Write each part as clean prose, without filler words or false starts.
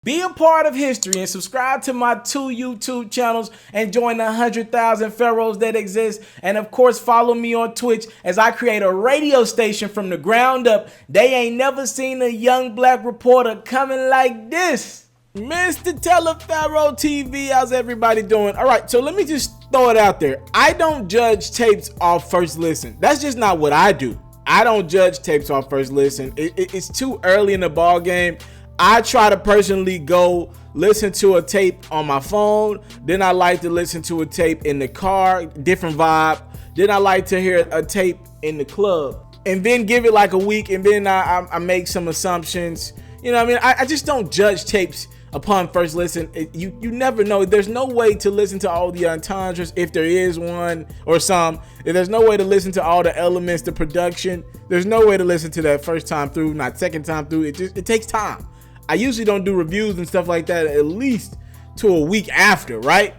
Be a part of history and subscribe to my 2 YouTube channels and join the 100,000 pharaohs that exist. And of course, follow me on Twitch as I create a radio station from the ground up. They ain't never seen a young black reporter coming like this. Mr. Taliaferro TV, how's everybody doing? All right, so let me just throw it out there. I don't judge tapes off first listen. That's just not what I do. I don't judge tapes off first listen. It's too early in the ball game. I try to personally go listen to a tape on my phone. Then I like to listen to a tape in the car, different vibe. Then I like to hear a tape in the club and then give it like a week. And then I make some assumptions. You know what I mean? I just don't judge tapes upon first listen. You never know. There's no way to listen to all the entendres, if there is one or some. There's no way to listen to all the elements, the production. There's no way to listen to that first time through, not second time through. It takes time. I usually don't do reviews and stuff like that at least to a week after, right?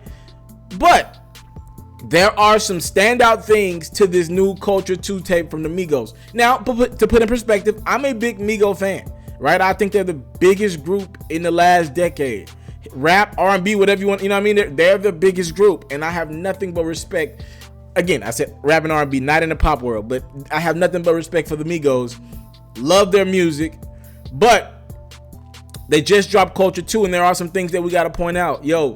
But there are some standout things to this new Culture 2 tape from the Migos. Now, to put in perspective, I'm a big Migo fan, right? I think they're the biggest group in the last decade. Rap, R&B, whatever you want, you know what I mean? They're the biggest group, and I have nothing but respect. Again, I said rap and R&B, not in the pop world, but I have nothing but respect for the Migos. Love their music, but they just dropped Culture 2, and there are some things that we got to point out. Yo,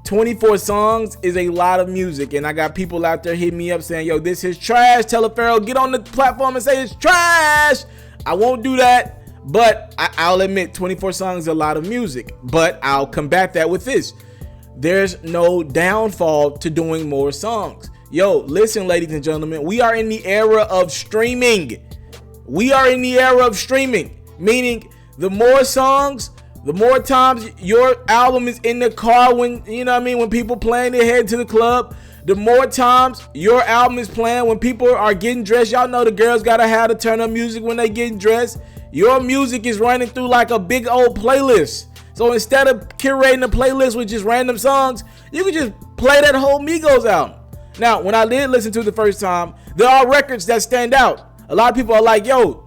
24 songs is a lot of music, and I got people out there hitting me up saying, yo, this is trash. Taliaferro, get on the platform and say it's trash. I won't do that, but I'll admit 24 songs is a lot of music, but I'll combat that with this. There's no downfall to doing more songs. Yo, listen, ladies and gentlemen, we are in the era of streaming. We are in the era of streaming, meaning the more songs, the more times your album is in the car when, you know what I mean, when people playing, they head to the club. The more times your album is playing when people are getting dressed. Y'all know the girls gotta have to turn up music when they getting dressed. Your music is running through like a big old playlist. So instead of curating a playlist with just random songs, you can just play that whole Migos album. Now, when I did listen to it the first time, there are records that stand out. A lot of people are like, yo,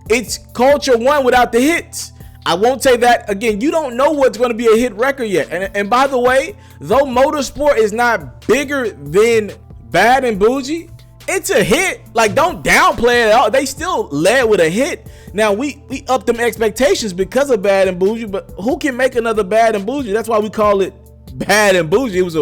it's Culture 1 without the hits. I won't say that. Again, you don't know what's going to be a hit record yet. And by the way, though Motorsport is not bigger than Bad and Bougie, it's a hit. Like, don't downplay it at all. They still led with a hit. Now, we upped them expectations because of Bad and Bougie, but who can make another Bad and Bougie? That's why we call it Bad and Bougie. It was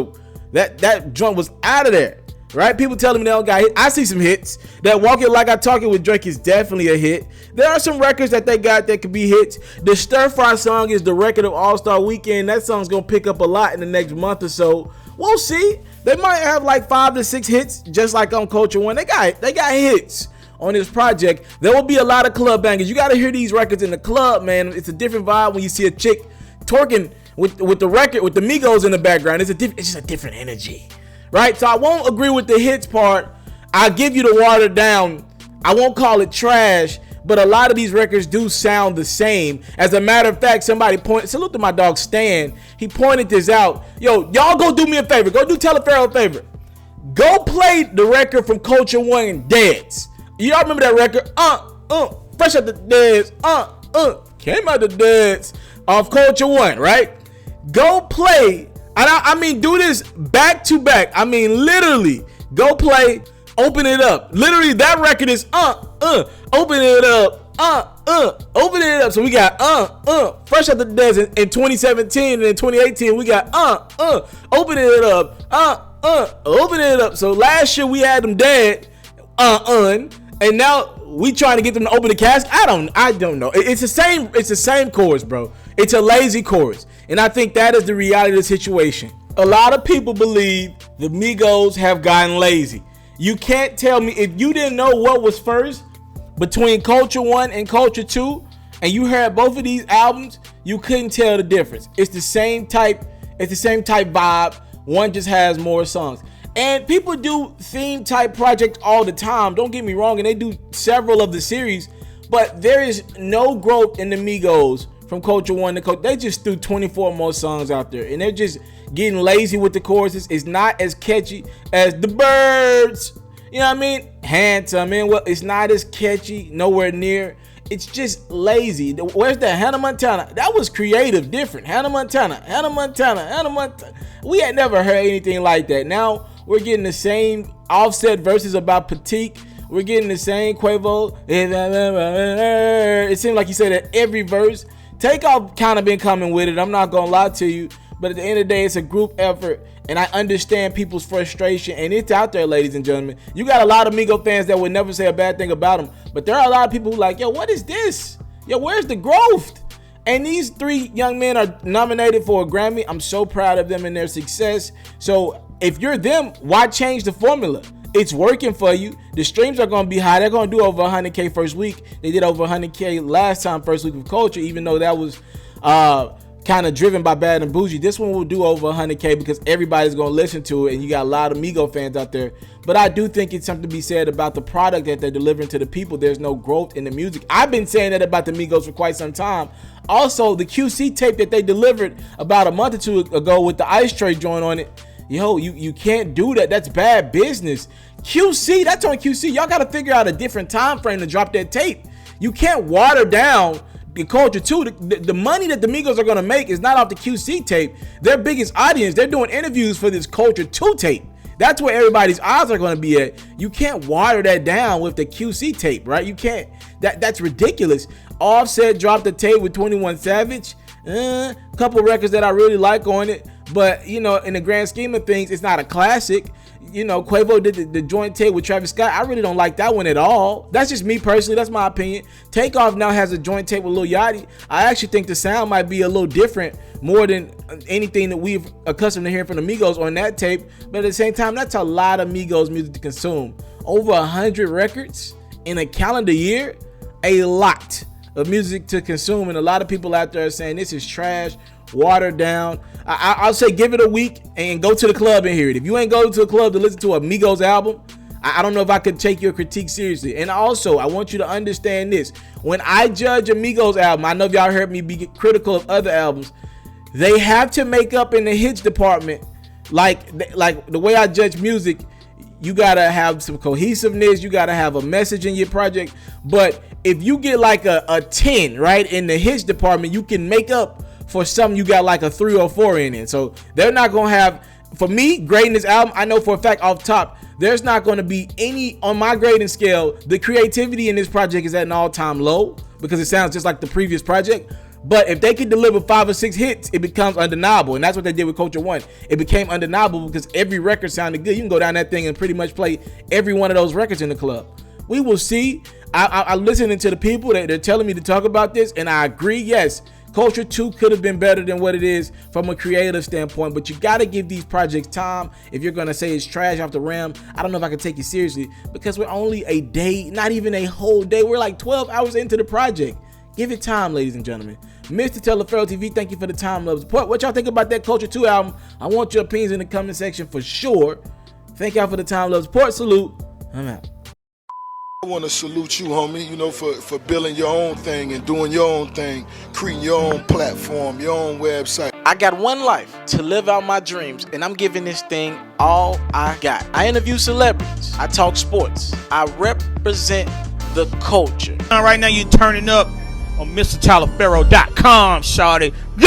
that joint was out of there. Right? People telling me they don't got hit. I see some hits. That Walk It Like I Talk It with Drake is definitely a hit. There are some records that they got that could be hits. The Stir Fry song is the record of All-Star Weekend. That song's gonna pick up a lot in the next month or so. We'll see. They might have like 5 to 6 hits, just like on Culture 1. They got hits on this project. There will be a lot of club bangers. You gotta hear these records in the club, man. It's a different vibe when you see a chick twerking with the record with the Migos in the background. It's just a different energy. Right, so I won't agree with the hits part. I'll give you the watered down. I won't call it trash, but a lot of these records do sound the same. As a matter of fact, somebody salute to my dog Stan. He pointed this out. Yo, y'all go do me a favor. Go do Taliaferro a favor. Go play the record from Culture 1 and dance. Y'all remember that record? Fresh out the Deads. Came out the Deads off Culture 1, right? Go play. And I mean, do this back to back. I mean, literally, go play, open it up. Literally, that record is open it up, open it up. So we got Fresh Out the Desert in 2017, and in 2018 we got open it up, open it up. So last year we had them dead, and now we trying to get them to open the casket. I don't know. It's the same chorus, bro. It's a lazy chorus. And I think that is the reality of the situation. A lot of people believe the Migos have gotten lazy. You can't tell me, if you didn't know what was first between Culture 1 and Culture 2, and you heard both of these albums, you couldn't tell the difference. It's the same type vibe. One just has more songs. And people do theme type projects all the time. Don't get me wrong, and they do several of the series, but there is no growth in the Migos from Culture 1 to Culture. They just threw 24 more songs out there, and they're just getting lazy with the choruses. It's not as catchy as The Birds. You know what I mean? Handsome. Well, it's not as catchy, nowhere near. It's just lazy. Where's that Hannah Montana? That was creative, different. Hannah Montana. We had never heard anything like that. Now we're getting the same Offset verses about Petite. We're getting the same Quavo. It seemed like he said that every verse. Takeoff kind of been coming with it. I'm not gonna lie to you. But at the end of the day, it's a group effort. And I understand people's frustration. And it's out there, ladies and gentlemen. You got a lot of Migos fans that would never say a bad thing about them. But there are a lot of people who like, yo, what is this? Yo, where's the growth? And these three young men are nominated for a Grammy. I'm so proud of them and their success. So if you're them, why change the formula? It's working for you. The streams are going to be high. They're going to do over 100K first week. They did over 100K last time, first week of Culture, even though that was kind of driven by Bad and Bougie. This one will do over 100K because everybody's going to listen to it, and you got a lot of Migos fans out there. But I do think it's something to be said about the product that they're delivering to the people. There's no growth in the music. I've been saying that about the Migos for quite some time. Also, the QC tape that they delivered about a month or two ago with the Ice Tray joint on it, yo, you can't do that. That's bad business. QC, that's on QC. Y'all got to figure out a different time frame to drop that tape. You can't water down the Culture 2. The money that the Migos are going to make is not off the QC tape. Their biggest audience, they're doing interviews for this Culture 2 tape. That's where everybody's eyes are going to be at. You can't water that down with the QC tape, right? You can't. That's ridiculous. Offset dropped the tape with 21 Savage. Couple records that I really like on it. But, you know, in the grand scheme of things, it's not a classic. You know, Quavo did the joint tape with Travis Scott. I really don't like that one at all. That's just me personally. That's my opinion. Takeoff now has a joint tape with Lil Yachty. I actually think the sound might be a little different, more than anything that we've accustomed to hearing from the Migos on that tape. But at the same time, that's a lot of Migos music to consume. Over 100 records in a calendar year, a lot of music to consume. And a lot of people out there are saying this is trash, watered down. I'll say give it a week and go to the club and hear it. If you ain't go to a club to listen to a Migos album, I don't know if I could take your critique seriously. And also, I want you to understand this. When I judge a Migos album, I know if y'all heard me be critical of other albums, they have to make up in the hits department. Like the way I judge music, you gotta have some cohesiveness. You gotta have a message in your project. But if you get like a 10, right, in the hits department, you can make up for some you got like a 3 or 4 in it. So they're not gonna have, for me, grading this album, I know for a fact off top, there's not gonna be any, on my grading scale, the creativity in this project is at an all-time low because it sounds just like the previous project. But if they could deliver 5 or 6 hits, it becomes undeniable. And that's what they did with Culture 1. It became undeniable because every record sounded good. You can go down that thing and pretty much play every one of those records in the club. We will see. I'm listening to the people that they're telling me to talk about this, and I agree, yes, Culture 2 could have been better than what it is from a creative standpoint, but you got to give these projects time. If you're going to say it's trash off the rim, I don't know if I can take you seriously because we're only a day, not even a whole day. We're like 12 hours into the project. Give it time, ladies and gentlemen. Mr. Taliaferro TV, thank you for the time, love, support. What y'all think about that Culture 2 album? I want your opinions in the comment section for sure. Thank y'all for the time, love, support. Salute. I'm out. I want to salute you, homie, you know, for building your own thing and doing your own thing, creating your own platform, your own website. I got one life to live out my dreams, and I'm giving this thing all I got. I interview celebrities. I talk sports. I represent the culture. Right now, you're turning up on MrTaliaferro.com, shawty. Yeah.